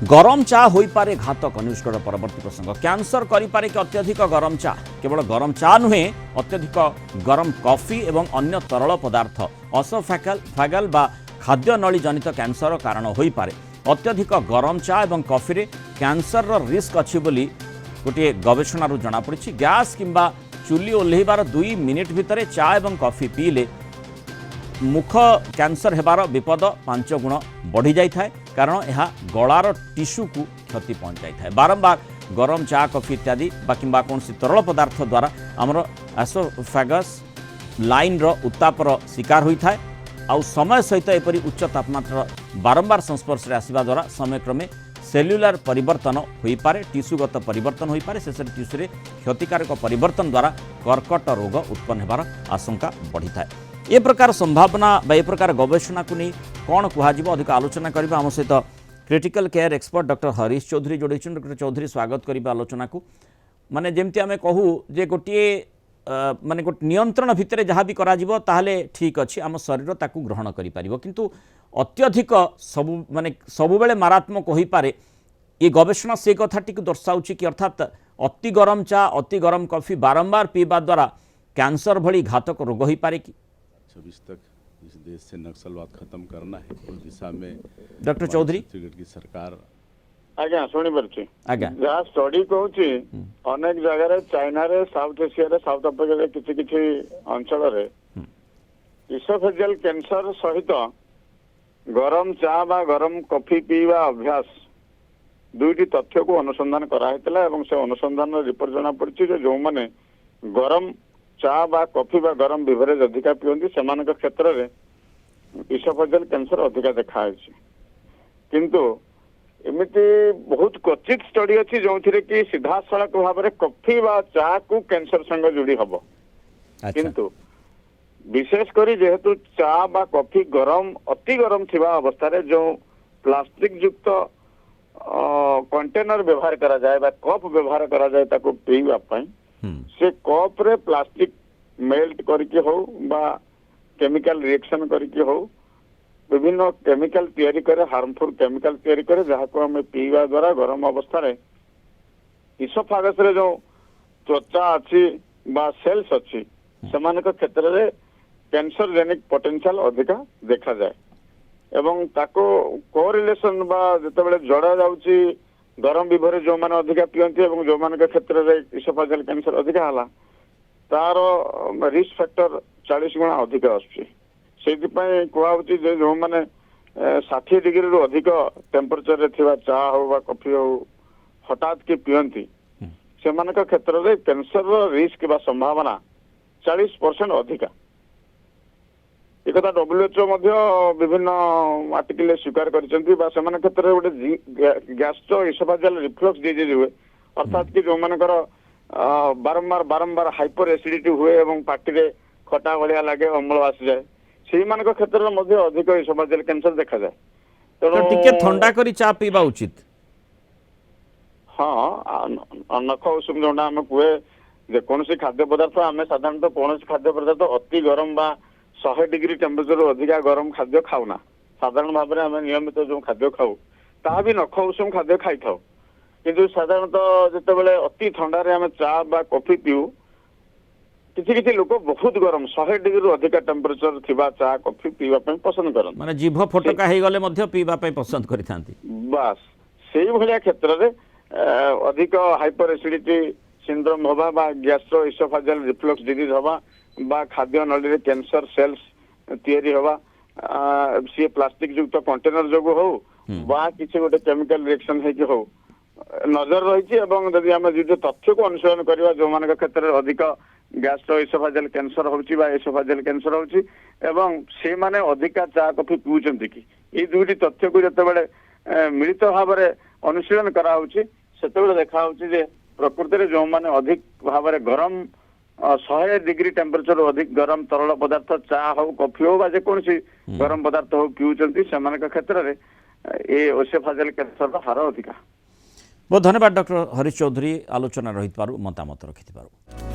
गरम चा हो पारे घातक न्यूजकड़ परवर्ती प्रसंग कैंसर करिपारे कि अत्यधिक गरम चा केवल गरम चा नुहे अत्यधिक गरम कॉफी एवं अन्य तरल पदार्थ असोफैगल बा खाद्य नली जनित कैंसर कारण हो पारे। अत्यधिक गरम चा एवं कॉफी रे कैंसर रिस्क अच्छी बोली गोटे गवेषणा जनापड़ी। गैस किंबा चुली ओह्लैबार 2 मिनिट भितर चा एवं कॉफी पीले मुख कैंसर हेबार विपद 5 गुण बढ़ी जाए कारण यह गलार टिश्यू को क्षति पहुँचाई था। बारंबार गरम चा कॉफी इत्यादि किंबा कौन तरल पदार्थ द्वारा आमर एसोफेगस लाइन उत्तापर शिकार होता है। आउ समय सहित एपरी उच्च तापमात्रा बारंबार संस्पर्श में आसवा द्वारा समयक्रमे सेल्युलर परिवर्तन हो पारे, टिश्यूगत परिवर्तन हो पारे। शेष टिश्यू क्षतिकारक परिवर्तन द्वारा कर्कट रोग उत्पन्न होबार आशंका बढ़ी था। ए प्रकार संभावना ए प्रकार गवेषणा को नहीं कौन कह अधिक आलोचना करबा आम सहित critical care expert doctor Harish Chaudhary जोड़ी। डॉक्टर चौधरी स्वागत करबा आलोचना को। माने जेमती आमे कहू जे गोटे माने गोटे नियंत्रण भितर जहाँ भी करा जिवो ताहले ठीक अच्छी आम शरीर ताकू ग्रहण करि पारिबो, किंतु अत्यधिक सबु माने सबुबेले मारात्मक हो पारे। ये गवेषणा से कथाटी को दर्शाउछि कि अर्थात अति गरम चा अति गरम कॉफी बारंबार पीवा द्वारा कैंसर भली घातक रोग हो पारे कि 26 तक इस देश से नक्सलवाद खत्म करना है। उस दिशा में डॉक्टर चौधरी छत्तीसगढ़ की सरकार आज्ञा शुणी पार्टी आज्ञा जहाँ स्टडी कहूँ अनेक जगह चाइना रे साउथ एशिया रे साउथ अफ्रिका रे किछि अंचल रे इसोफेजियल कैंसर सहित गरम चा बा गरम कॉफी पीवा अभ्यास दुईटी तथ्य को अनुसंधान कराइतला एवं से अनुसंधान रिपोर्ट जना पड़ी जो माने गरम चा बा कॉफी बा गरम बिवरेज अधिका पियंती सेमानक क्षेत्र रे इसोफेजियल कैंसर अधिका देखा है। किंतु एमिति बहुत क्वचित स्टडी अच्छी जो कि सीधा सड़क भाव में कॉफी बा चा को कैंसर संग जोड़ी हम। किंतु विशेष करी जेहेतु चा बा कॉफी गरम अति गरम थिबा अवस्था रे जो प्लास्टिक युक्त कंटेनर व्यवहार करा जाए बा कप व्यवहार करा जाए ताको पीवा पाई से कप रे प्लास्टिक मेल्ट करके हो बा केमिकल रिएक्शन करके हो विभिन्न केमिकल तैयारी करे हार्मफुल केमिकल तैयारी करे जहाँ को हमें पीवा द्वारा गरम अवस्था रे इसोफेगस रे जो त्वचा अच्छी बा सेल्स अच्छी सेमानक क्षेत्र रे कैंसर जेनिक पोटेंशियल अधिका देखा जाए एवं ताको कोरिलेशन बा जेतेबेले जड़ा जाउची गरम विभरे जो माने अधिका पियंती एवं जो माने क्षेत्र रे इसोफेजियल कैंसर अधिका हला तार रिस्क फैक्टर 40 गुणा अधिका आछी। सेति पय कोआउची जे जो माने 60 डिग्री रो अधिक टेम्परेचर रे थिबा चा हो बा कॉफी हो हठात के पियंती सेमानक क्षेत्र रे कैंसर रो रिस्क बा संभावना 40% अधिका। एक WHO विभिन्न आर्टिकल स्वीकार कर क्षेत्र गोटे गैस्ट्रो इसोफेजियल रिफ्लक्स डिजीज हुए अर्थात कि जो मानकर बारंबार बारंबार हाइपर एसिडिटी हुए एवं पार्टी रे खटा भलिया लगे अम्ल आसी जाए से मानक क्षेत्र में अधिक इसोफेजियल कैंसर देखा जाए। तो टिके ठंडा करी चा पीबा उचित। हाँ नख उषुम जोटा आम कहे जेकोसी खाद्य पदार्थ आम साधारणतः कौन खाद्य पदार्थ अति गरम बा 100 डिग्री टेम्परेचर अधिका गरम खाद्य खाऊना। साधारण भाव में आम नियमित जो खाद्य खाऊ ता भी नख उषुम खाद्य खाई था। किंतु साधारणतः जितेबाला अति ठंडा रे आम चा बा कॉफी पीऊ किसी लोक बहुत गरम 100 डिग्री अधिका टेम्परेचर थिबा चा कॉफी पीवा पसंद करन माने जीभ फोटका हे गले मध्य पीवा पसंद करिथांती। बस सेही भलिया क्षेत्र रे अधिक हाइपर एसिडिटी सिंड्रोम होबा बा गैस्ट्रो इसोफेजियल रिफ्लक्स डिजीज होबा बा खाद्य नली रे कैंसर सेल्स तैयारी होबा सी प्लास्टिक युक्त कंटेनर जोगु हो बा किसी गोटे केमिकल रिएक्शन है कि हो नजर रही एवं यदि आम जो तथ्य को अनुसरण करवा जो मान क्षेत्र में अधिक गैस्ट्रो इसोफेजियल कैंसर होची बा इसोफेजियल कैंसर होची एवं से माने अधिका चा कॉफी पीउचंती कि ये दुईटी तथ्य को जतेबेले मिलित भाव में अनुशीलन करा होची सेतेबेले देखा होची जे प्रकृति रे जो माने अधिक भाव में गरम 100 डिग्री टेम्परेचर अधिक गरम तरल पदार्थ चा हो कॉफी हो बा जेकोसी गरम पदार्थ हो पीउचंती सेमानक क्षेत्र में ये इसोफेजियल कैंसर हार अधिका। बहुत धन्यवाद डॉक्टर हरीश चौधरी आलोचना रही मतामत रखि।